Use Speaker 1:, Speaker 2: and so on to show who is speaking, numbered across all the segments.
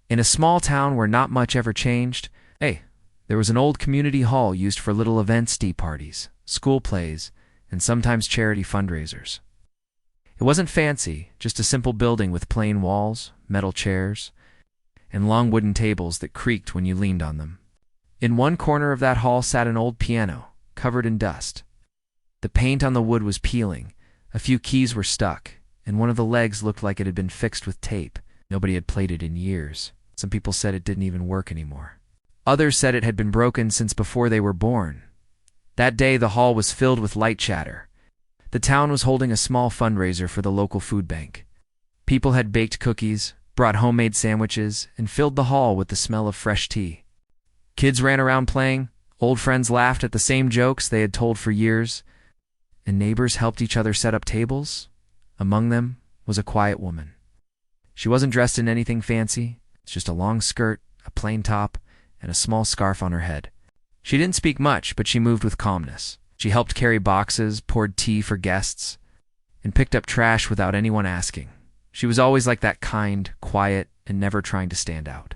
Speaker 1: In a small town where not much ever changed, there was an old community hall used for little events, tea parties, school plays, and sometimes charity fundraisers. It wasn't fancy, just a simple building with plain walls, metal chairs, and long wooden tables that creaked when you leaned on them. In one corner of that hall sat an old piano, covered in dust. The paint on the wood was peeling, a few keys were stuck, and one of the legs looked like it had been fixed with tape. Nobody had played it in years. Some people said it didn't even work anymore. Others said it had been broken since before they were born. That day, the hall was filled with light chatter. The town was holding a small fundraiser for the local food bank. People had baked cookies, brought homemade sandwiches, and filled the hall with the smell of fresh tea. Kids ran around playing, old friends laughed at the same jokes they had told for years, and neighbors helped each other set up tables. Among them was a quiet woman. She wasn't dressed in anything fancy, just a long skirt, a plain top, and a small scarf on her head. She didn't speak much, but she moved with calmness. She helped carry boxes, poured tea for guests, and picked up trash without anyone asking. She was always like that, kind, quiet, and never trying to stand out.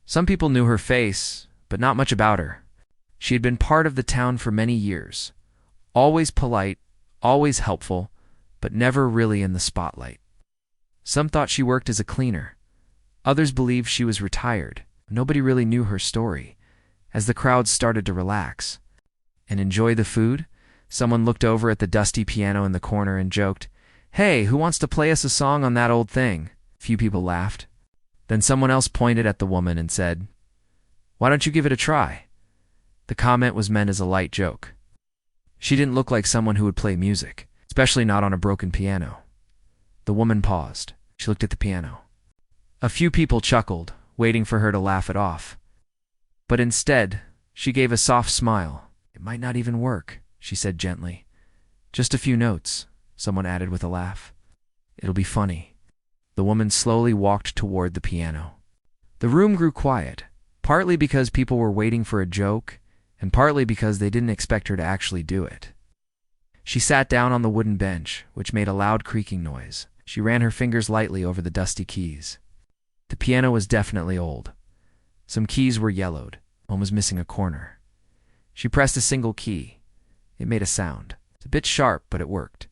Speaker 1: Some people knew her face, but not much about her. She had been part of the town for many years, always polite, always helpful, but never really in the spotlight. Some thought she worked as a cleaner. Others believed she was retired. Nobody really knew her story. As the crowd started to relax and enjoy the food, someone looked over at the dusty piano in the corner and joked, "Hey, who wants to play us a song on that old thing?" Few people laughed. Then someone else pointed at the woman and said, "Why don't you give it a try?" The comment was meant as a light joke. She didn't look like someone who would play music, especially not on a broken piano. The woman paused. She looked at the piano. A few people chuckled, waiting for her to laugh it off. But instead, she gave a soft smile. "It might not even work," she said gently. "Just a few notes," someone added with a laugh. "It'll be funny." The woman slowly walked toward the piano. The room grew quiet, partly because people were waiting for a joke, and partly because they didn't expect her to actually do it. She sat down on the wooden bench, which made a loud creaking noise. She ran her fingers lightly over the dusty keys. The piano was definitely old. Some keys were yellowed. One was missing a corner. She pressed a single key. It made a sound. It's a bit sharp, but it worked.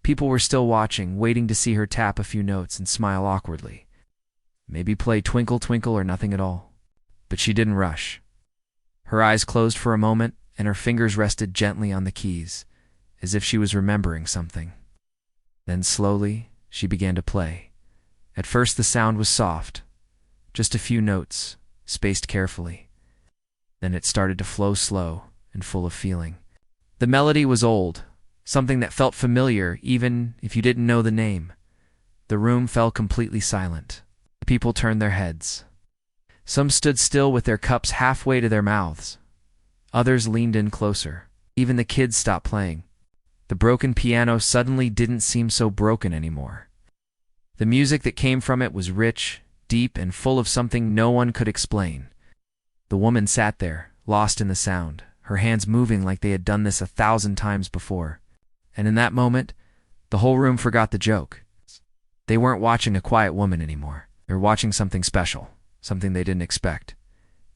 Speaker 1: People were still watching, waiting to see her tap a few notes and smile awkwardly. Maybe play Twinkle, Twinkle or nothing at all. But she didn't rush. Her eyes closed for a moment, and her fingers rested gently on the keys, as if she was remembering something. Then slowly, she began to play. At first the sound was soft, just a few notes, spaced carefully. Then it started to flow slow and full of feeling. The melody was old, something that felt familiar even if you didn't know the name. The room fell completely silent. The people turned their heads. Some stood still with their cups halfway to their mouths. Others leaned in closer. Even the kids stopped playing. The broken piano suddenly didn't seem so broken anymore. The music that came from it was rich, deep, and full of something no one could explain. The woman sat there, lost in the sound, her hands moving like they had done this 1,000 times before. And in that moment, the whole room forgot the joke. They weren't watching a quiet woman anymore. They were watching something special, something they didn't expect.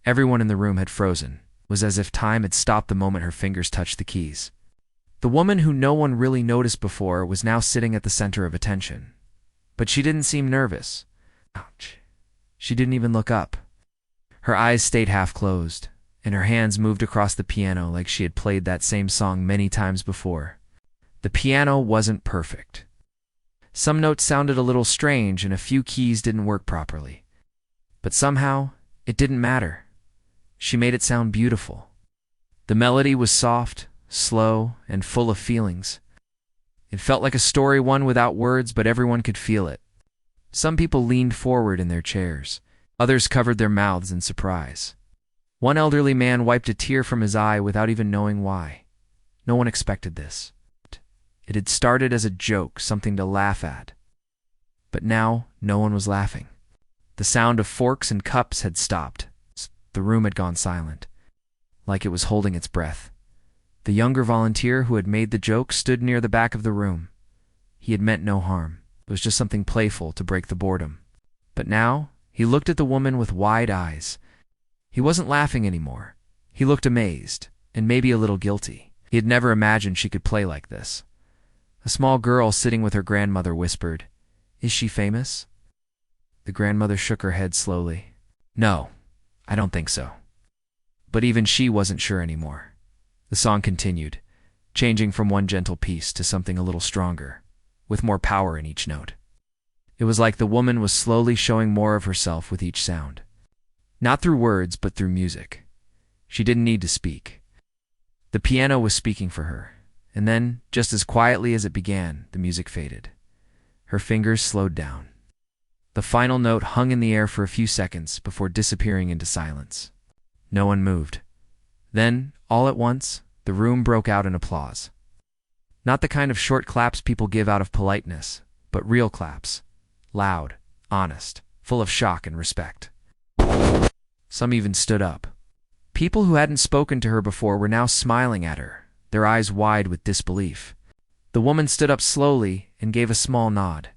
Speaker 1: Everyone in the room had frozen. It was as if time had stopped the moment her fingers touched the keys. The woman who no one really noticed before was now sitting at the center of attention. But she didn't seem nervous. Ouch. She didn't even look up. Her eyes stayed half closed, and her hands moved across the piano like she had played that same song many times before. The piano wasn't perfect. Some notes sounded a little strange and a few keys didn't work properly. But somehow, it didn't matter. She made it sound beautiful. The melody was soft, slow, and full of feelings. It felt like a story, one without words, but everyone could feel it. Some people leaned forward in their chairs. Others covered their mouths in surprise. One elderly man wiped a tear from his eye without even knowing why. No one expected this. It had started as a joke, something to laugh at. But now, no one was laughing. The sound of forks and cups had stopped. The room had gone silent, like it was holding its breath. The younger volunteer who had made the joke stood near the back of the room. He had meant no harm. It was just something playful to break the boredom. But now, He looked at the woman with wide eyes. He wasn't laughing anymore. He looked amazed, and maybe a little guilty. He had never imagined she could play like this. A small girl sitting with her grandmother whispered, "Is she famous?" The grandmother shook her head slowly. "No, I don't think so." But even she wasn't sure anymore. The song continued, changing from one gentle piece to something a little stronger, with more power in each note. It was like the woman was slowly showing more of herself with each sound. Not through words, but through music. She didn't need to speak. The piano was speaking for her, and then, just as quietly as it began, the music faded. Her fingers slowed down. The final note hung in the air for a few seconds before disappearing into silence. No one moved. Then, all at once, the room broke out in applause. Not the kind of short claps people give out of politeness, but real claps. Loud, honest, full of shock and respect. Some even stood up. People who hadn't spoken to her before were now smiling at her, their eyes wide with disbelief. The woman stood up slowly and gave a small nod.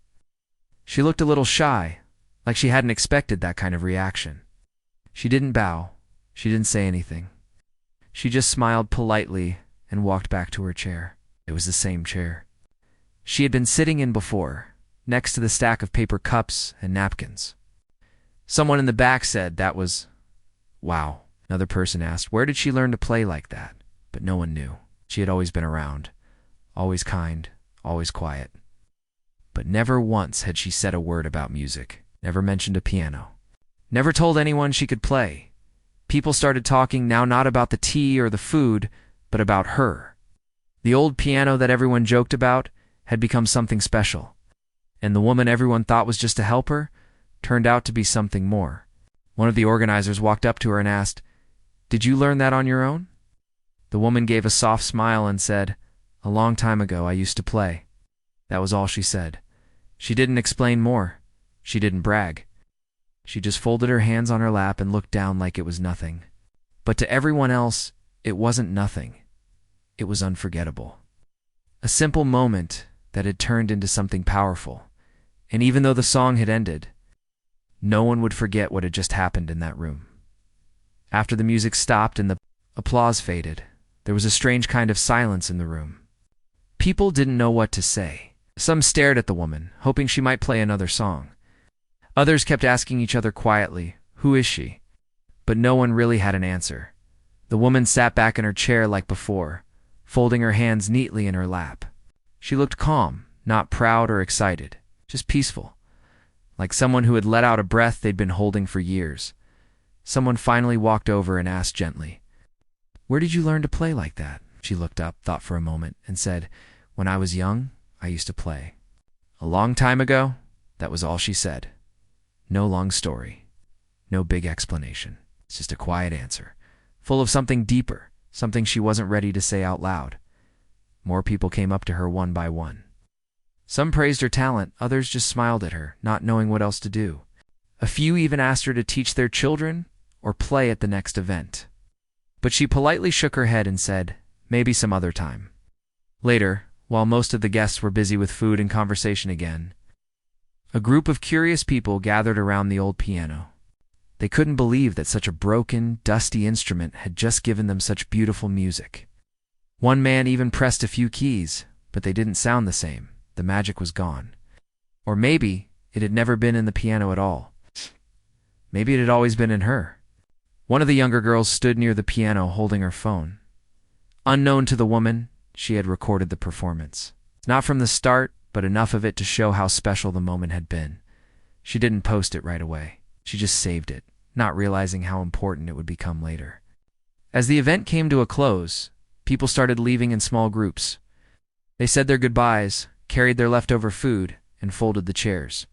Speaker 1: She looked a little shy, like she hadn't expected that kind of reaction. She didn't bow. She didn't say anything. She just smiled politely and walked back to her chair. It was the same chair she had been sitting in before, next to the stack of paper cups and napkins. Someone in the back said that was, "Wow." Another person asked, where did she learn to play like that? But no one knew. She had always been around, always kind, always quiet. But never once had she said a word about music, never mentioned a piano, never told anyone she could play. People started talking now not about the tea or the food, but about her. The old piano that everyone joked about had become something special, and the woman everyone thought was just a helper turned out to be something more. One of the organizers walked up to her and asked, "Did you learn that on your own?" The woman gave a soft smile and said, "A long time ago I used to play." That was all she said. She didn't explain more. She didn't brag. She just folded her hands on her lap and looked down like it was nothing. But to everyone else, it wasn't nothing. It was unforgettable. A simple moment that had turned into something powerful. And even though the song had ended, no one would forget what had just happened in that room. After the music stopped and the applause faded, there was a strange kind of silence in the room. People didn't know what to say. Some stared at the woman, hoping she might play another song. Others kept asking each other quietly, "Who is she?" But no one really had an answer. The woman sat back in her chair like before, folding her hands neatly in her lap. She looked calm, not proud or excited, just peaceful, like someone who had let out a breath they'd been holding for years. Someone finally walked over and asked gently, "Where did you learn to play like that?" She looked up, thought for a moment, and said, "When I was young, I used to play." A long time ago, that was all she said. No long story, no big explanation. It's just a quiet answer, full of something deeper, something she wasn't ready to say out loud. More people came up to her one by one. Some praised her talent, others just smiled at her, not knowing what else to do. A few even asked her to teach their children or play at the next event. But she politely shook her head and said, "Maybe some other time." Later, while most of the guests were busy with food and conversation again, a group of curious people gathered around the old piano. They couldn't believe that such a broken, dusty instrument had just given them such beautiful music. One man even pressed a few keys, but they didn't sound the same. The magic was gone. Or maybe it had never been in the piano at all. Maybe it had always been in her. One of the younger girls stood near the piano holding her phone. Unknown to the woman, she had recorded the performance. Not from the start, but enough of it to show how special the moment had been. She didn't post it right away. She just saved it, not realizing how important it would become later. As the event came to a close, people started leaving in small groups. They said their goodbyes, carried their leftover food, and folded the chairs.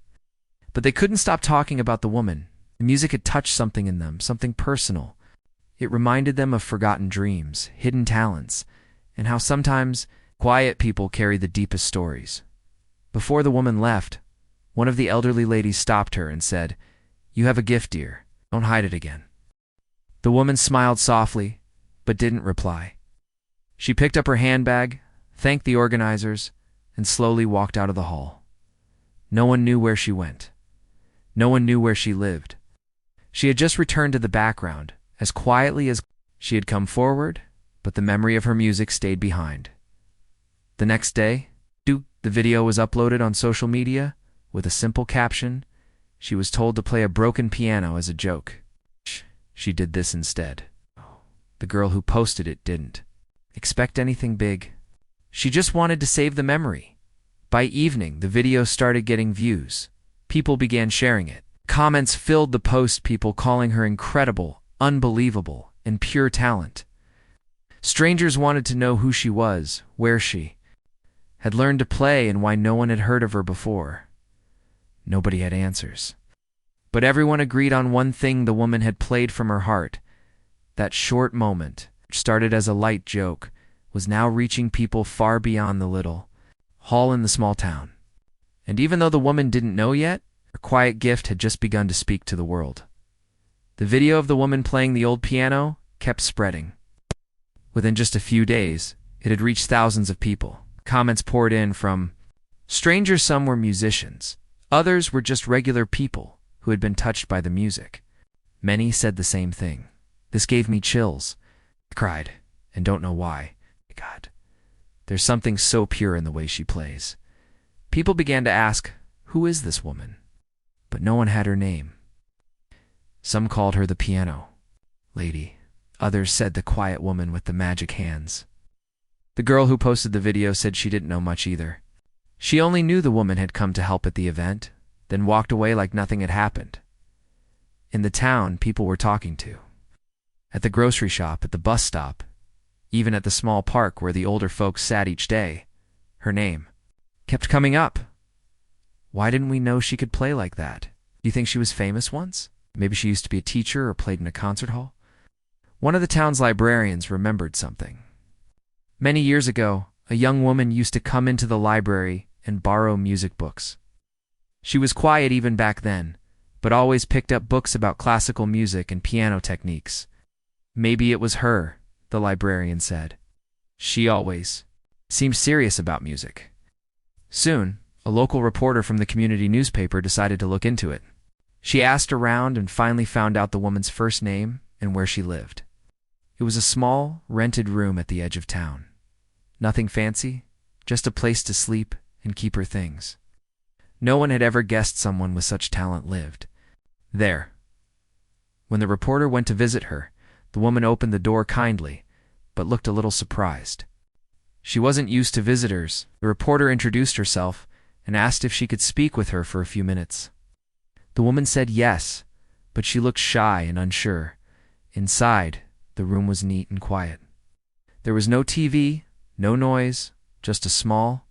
Speaker 1: But they couldn't stop talking about the woman. The music had touched something in them, something personal. It reminded them of forgotten dreams, hidden talents, and how sometimes quiet people carry the deepest stories. Before the woman left, one of the elderly ladies stopped her and said, "You have a gift, dear. Don't hide it again." The woman smiled softly, but didn't reply. She picked up her handbag, thanked the organizers, and slowly walked out of the hall. No one knew where she went. No one knew where she lived. She had just returned to the background, as quietly as she had come forward, but the memory of her music stayed behind. The next day, the video was uploaded on social media with a simple caption. She was told to play a broken piano as a joke. She did this instead. The girl who posted it didn't expect anything big. She just wanted to save the memory. By evening, the video started getting views. People began sharing it. Comments filled the post, people calling her incredible, unbelievable, and pure talent. Strangers wanted to know who she was, where she had learned to play, and why no one had heard of her before. Nobody had answers. But everyone agreed on one thing: the woman had played from her heart. That short moment, which started as a light joke, was now reaching people far beyond the little hall in the small town. And even though the woman didn't know yet, her quiet gift had just begun to speak to the world. The video of the woman playing the old piano kept spreading. Within just a few days, it had reached thousands of people. Comments poured in from strangers. Some were musicians. Others were just regular people who had been touched by the music. Many said the same thing. "This gave me chills," I cried, "and don't know why. God, there's something so pure in the way she plays." People began to ask, "Who is this woman?" But no one had her name. Some called her the piano lady. Others said the quiet woman with the magic hands. The girl who posted the video said she didn't know much either. She only knew the woman had come to help at the event, then walked away like nothing had happened. In the town, people were talking to. At the grocery shop, at the bus stop, even at the small park where the older folks sat each day, her name kept coming up. Why didn't we know she could play like that? Do you think she was famous once? Maybe she used to be a teacher or played in a concert hall? One of the town's librarians remembered something. Many years ago, a young woman used to come into the library and borrow music books. She was quiet even back then, but always picked up books about classical music and piano techniques. Maybe it was her, the librarian said. She always seemed serious about music. Soon, a local reporter from the community newspaper decided to look into it. She asked around and finally found out the woman's first name and where she lived. It was a small, rented room at the edge of town. Nothing fancy, just a place to sleep and keep her things. No one had ever guessed someone with such talent lived there. When the reporter went to visit her, the woman opened the door kindly, but looked a little surprised. She wasn't used to visitors. The reporter introduced herself and asked if she could speak with her for a few minutes. The woman said yes, but she looked shy and unsure. Inside, the room was neat and quiet. There was no TV, no noise, just a small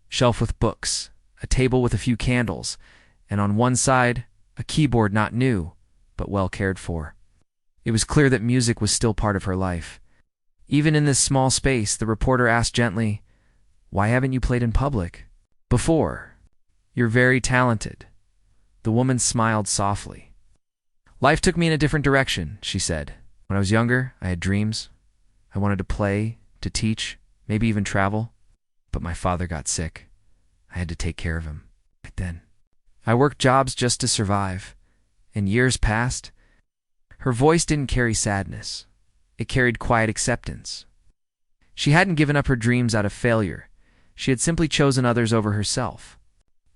Speaker 1: shelf with books, a table with a few candles, and on one side, a keyboard not new, but well cared for. It was clear that music was still part of her life. Even in this small space, the reporter asked gently, "Why haven't you played in public before? You're very talented." The woman smiled softly. "Life took me in a different direction," she said. "When I was younger, I had dreams. I wanted to play, to teach, maybe even travel. But my father got sick. I had to take care of him. Right then, I worked jobs just to survive. And years passed." Her voice didn't carry sadness. It carried quiet acceptance. She hadn't given up her dreams out of failure. She had simply chosen others over herself.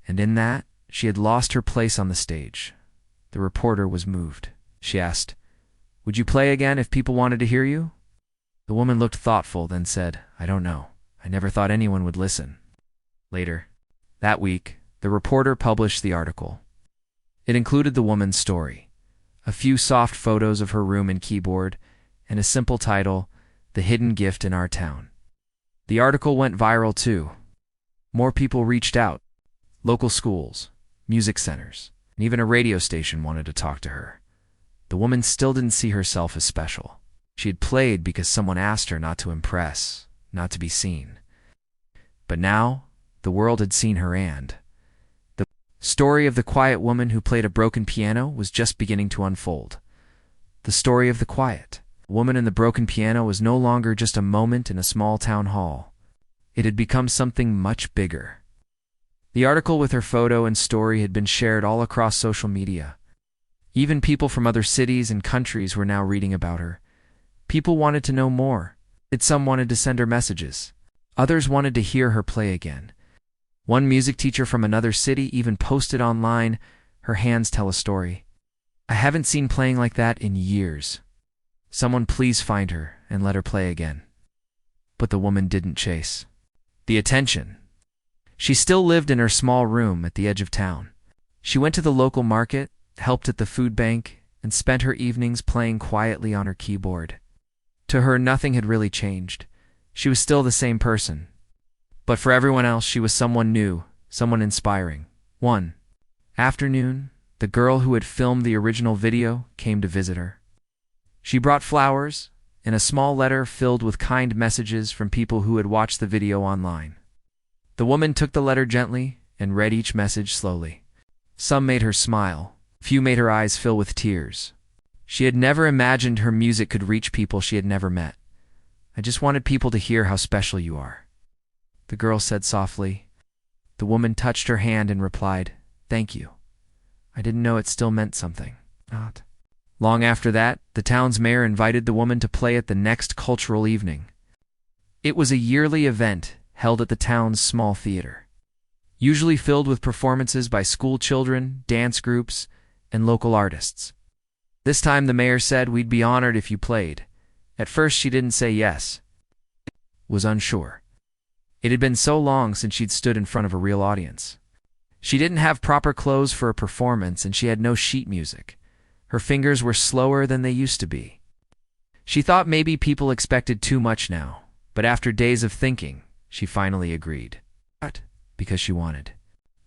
Speaker 1: And in that, she had lost her place on the stage. The reporter was moved. She asked, "Would you play again if people wanted to hear you?" The woman looked thoughtful, then said, "I don't know. I never thought anyone would listen." Later, that week, the reporter published the article. It included the woman's story, a few soft photos of her room and keyboard, and a simple title, "The Hidden Gift in Our Town." The article went viral too. More people reached out. Local schools, music centers, and even a radio station wanted to talk to her. The woman still didn't see herself as special. She had played because someone asked her, not to impress, not to be seen. But now, the world had seen her, and the story of the quiet woman who played a broken piano was just beginning to unfold. The story of the quiet woman and the broken piano was no longer just a moment in a small town hall. It had become something much bigger. The article with her photo and story had been shared all across social media. Even people from other cities and countries were now reading about her. People wanted to know more. Some wanted to send her messages. Others wanted to hear her play again. One music teacher from another city even posted online, "Her hands tell a story. I haven't seen playing like that in years. Someone please find her and let her play again." But the woman didn't chase the attention. She still lived in her small room at the edge of town. She went to the local market, helped at the food bank, and spent her evenings playing quietly on her keyboard. To her, nothing had really changed. She was still the same person. But for everyone else, she was someone new, someone inspiring. One afternoon, the girl who had filmed the original video came to visit her. She brought flowers and a small letter filled with kind messages from people who had watched the video online. The woman took the letter gently and read each message slowly. Some made her smile, few made her eyes fill with tears. She had never imagined her music could reach people she had never met. "I just wanted people to hear how special you are," the girl said softly. The woman touched her hand and replied, "Thank you. I didn't know it still meant something." Not long after that, the town's mayor invited the woman to play at the next cultural evening. It was a yearly event held at the town's small theater, usually filled with performances by school children, dance groups, and local artists. This time the mayor said, "We'd be honored if you played." At first she didn't say yes. Was unsure. It had been so long since she'd stood in front of a real audience. She didn't have proper clothes for a performance, and she had no sheet music. Her fingers were slower than they used to be. She thought maybe people expected too much now, but after days of thinking, she finally agreed. But because she wanted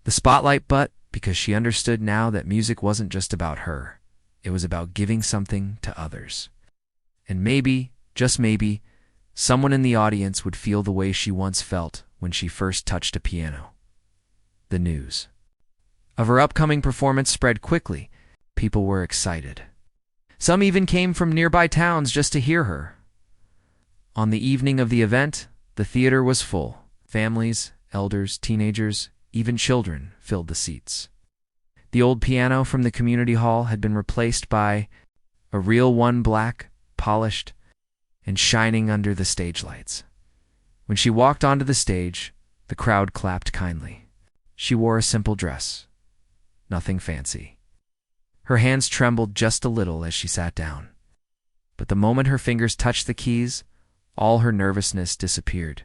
Speaker 1: the spotlight, but because she understood now that music wasn't just about her. It was about giving something to others. And maybe, just maybe, someone in the audience would feel the way she once felt when she first touched a piano. The news of her upcoming performance spread quickly. People were excited. Some even came from nearby towns just to hear her. On the evening of the event, the theater was full. Families, elders, teenagers, even children filled the seats. The old piano from the community hall had been replaced by a real one, black, polished, and shining under the stage lights. When she walked onto the stage, the crowd clapped kindly. She wore a simple dress, nothing fancy. Her hands trembled just a little as she sat down. But the moment her fingers touched the keys, all her nervousness disappeared.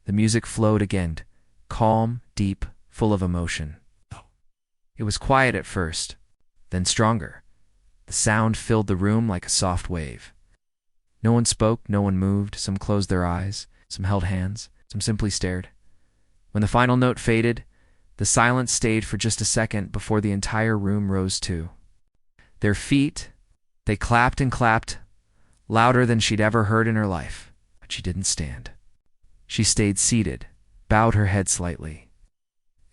Speaker 1: The music flowed again, calm, deep, full of emotion. It was quiet at first, then stronger. The sound filled the room like a soft wave. No one spoke, no one moved. Some closed their eyes, some held hands, some simply stared. When the final note faded, the silence stayed for just a second before the entire room rose too. Their feet, they clapped and clapped, louder than she'd ever heard in her life. But she didn't stand. She stayed seated, bowed her head slightly,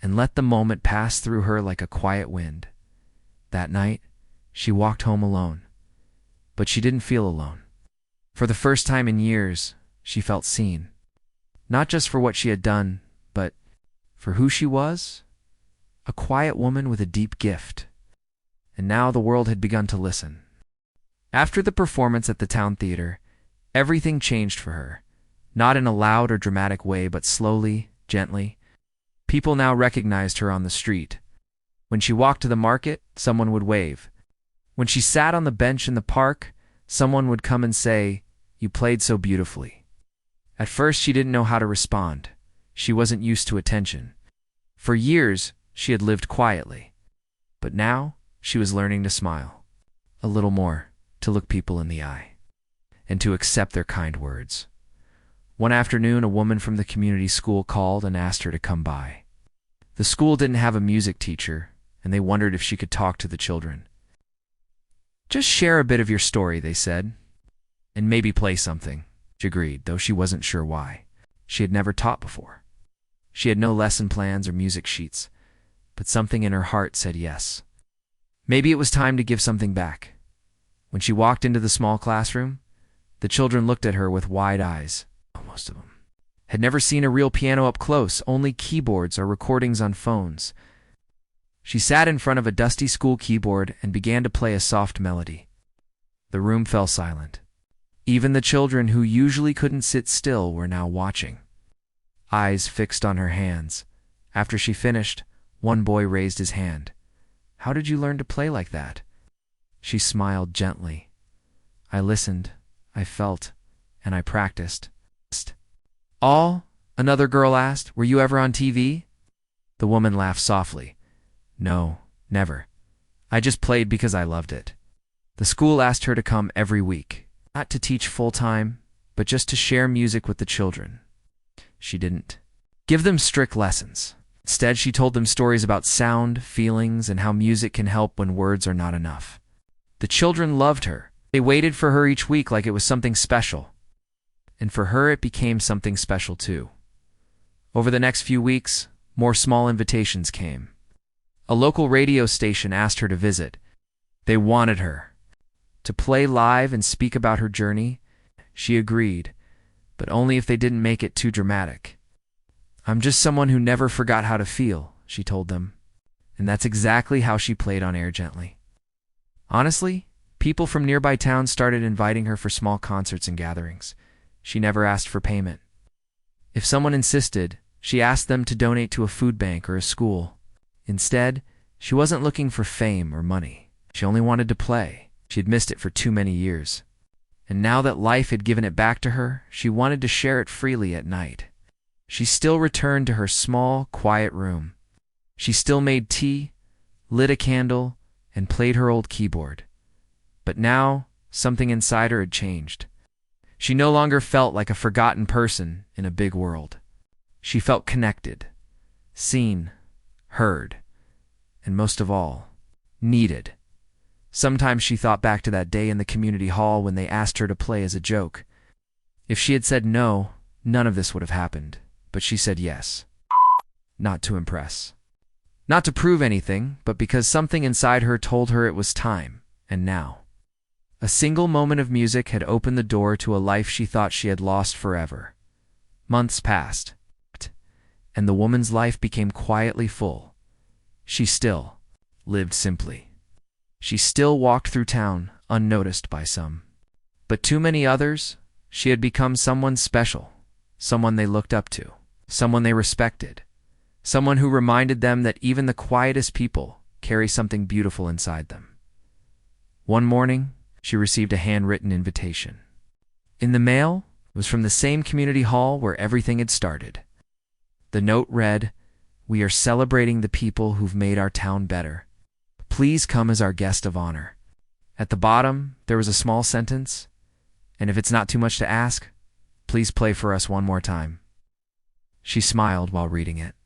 Speaker 1: and let the moment pass through her like a quiet wind. That night, she walked home alone. But she didn't feel alone. For the first time in years, she felt seen. Not just for what she had done, but for who she was. A quiet woman with a deep gift. And now the world had begun to listen. After the performance at the town theater, everything changed for her. Not in a loud or dramatic way, but slowly, gently. People now recognized her on the street. When she walked to the market, someone would wave. When she sat on the bench in the park, someone would come and say, "You played so beautifully." At first, she didn't know how to respond. She wasn't used to attention. For years, she had lived quietly. But now, she was learning to smile. A little more, to look people in the eye, and to accept their kind words. One afternoon, a woman from the community school called and asked her to come by. The school didn't have a music teacher, and they wondered if she could talk to the children. "Just share a bit of your story," they said, "and maybe play something." She agreed, though she wasn't sure why. She had never taught before. She had no lesson plans or music sheets, but something in her heart said yes. Maybe it was time to give something back. When she walked into the small classroom, the children looked at her with wide eyes. Most of them had never seen a real piano up close, only keyboards or recordings on phones. She sat in front of a dusty school keyboard and began to play a soft melody. The room fell silent. Even the children who usually couldn't sit still were now watching, eyes fixed on her hands. After she finished, one boy raised his hand. "How did you learn to play like that?" She smiled gently. "I listened, I felt, and I practiced." "All?" another girl asked. "Were you ever on TV?" The woman laughed softly. "No, never. I just played because I loved it." The school asked her to come every week, not to teach full-time, but just to share music with the children. She didn't give them strict lessons. Instead, she told them stories about sound, feelings, and how music can help when words are not enough. The children loved her. They waited for her each week like it was something special. And for her, it became something special too. Over the next few weeks, more small invitations came. A local radio station asked her to visit. They wanted her to play live and speak about her journey. She agreed, but only if they didn't make it too dramatic. "I'm just someone who never forgot how to feel," she told them. And that's exactly how she played on air gently. Honestly, people from nearby towns started inviting her for small concerts and gatherings. She never asked for payment. If someone insisted, she asked them to donate to a food bank or a school. Instead, she wasn't looking for fame or money. She only wanted to play. She had missed it for too many years. And now that life had given it back to her, she wanted to share it freely at night. She still returned to her small, quiet room. She still made tea, lit a candle, and played her old keyboard. But now, something inside her had changed. She no longer felt like a forgotten person in a big world. She felt connected, seen, heard, and most of all, needed. Sometimes she thought back to that day in the community hall when they asked her to play as a joke. If she had said no, none of this would have happened. But she said yes. Not to impress. Not to prove anything, but because something inside her told her it was time, and now. A single moment of music had opened the door to a life she thought she had lost forever. Months passed, and the woman's life became quietly full. She still lived simply. She still walked through town, unnoticed by some. But too many others, she had become someone special, someone they looked up to, someone they respected, someone who reminded them that even the quietest people carry something beautiful inside them. One morning, she received a handwritten invitation. In the mail, it was from the same community hall where everything had started. The note read, "We are celebrating the people who've made our town better. Please come as our guest of honor." At the bottom, there was a small sentence, "And if it's not too much to ask, please play for us one more time." She smiled while reading it.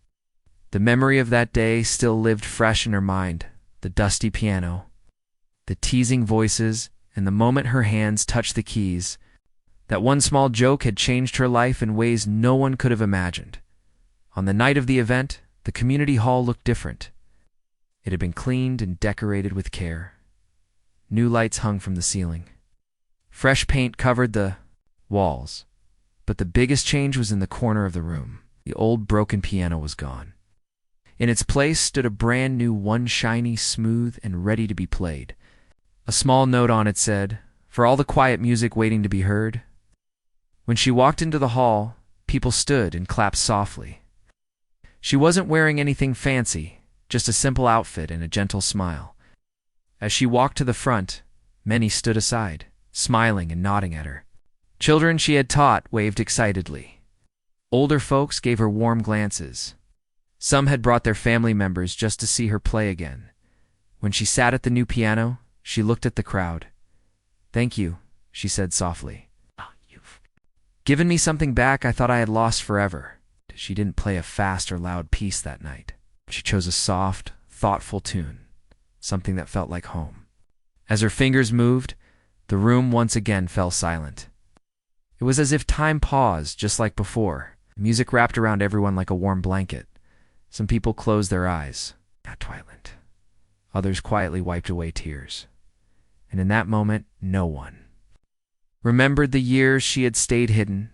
Speaker 1: The memory of that day still lived fresh in her mind, the dusty piano, the teasing voices, and the moment her hands touched the keys. That one small joke had changed her life in ways no one could have imagined. On the night of the event, the community hall looked different. It had been cleaned and decorated with care. New lights hung from the ceiling. Fresh paint covered the walls. But the biggest change was in the corner of the room. The old broken piano was gone. In its place stood a brand new one, shiny, smooth, and ready to be played. A small note on it said, "For all the quiet music waiting to be heard." When she walked into the hall, people stood and clapped softly. She wasn't wearing anything fancy, just a simple outfit and a gentle smile. As she walked to the front, many stood aside, smiling and nodding at her. Children she had taught waved excitedly. Older folks gave her warm glances. Some had brought their family members just to see her play again. When she sat at the new piano, she looked at the crowd. "Thank you," she said softly. "You've given me something back I thought I had lost forever." She didn't play a fast or loud piece that night. She chose a soft, thoughtful tune, something that felt like home. As her fingers moved, the room once again fell silent. It was as if time paused, just like before. Music wrapped around everyone like a warm blanket. Some people closed their eyes, not Twilight. Others quietly wiped away tears. And in that moment, no one remembered the years she had stayed hidden,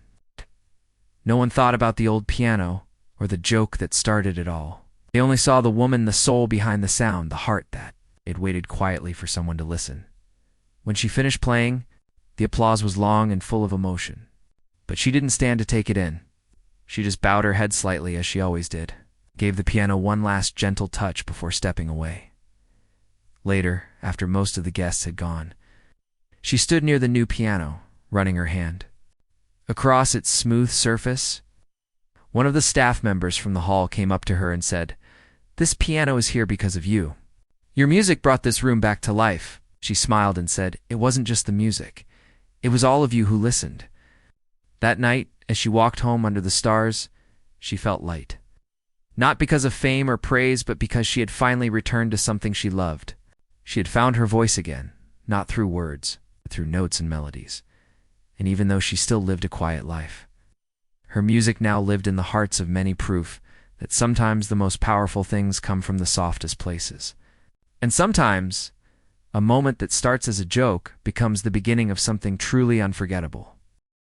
Speaker 1: No one thought about the old piano or the joke that started it all. They only saw the woman, the soul behind the sound, the heart that it waited quietly for someone to listen. When she finished playing, the applause was long and full of emotion. But she didn't stand to take it in. She just bowed her head slightly, as she always did, gave the piano one last gentle touch before stepping away. Later, after most of the guests had gone, she stood near the new piano, running her hand. Across its smooth surface, one of the staff members from the hall came up to her and said, "This piano is here because of you. Your music brought this room back to life." She smiled and said, "It wasn't just the music. It was all of you who listened." That night, as she walked home under the stars, she felt light. Not because of fame or praise, but because she had finally returned to something she loved. She had found her voice again, not through words, but through notes and melodies. And even though she still lived a quiet life, her music now lived in the hearts of many, proof that sometimes the most powerful things come from the softest places. And sometimes, a moment that starts as a joke becomes the beginning of something truly unforgettable.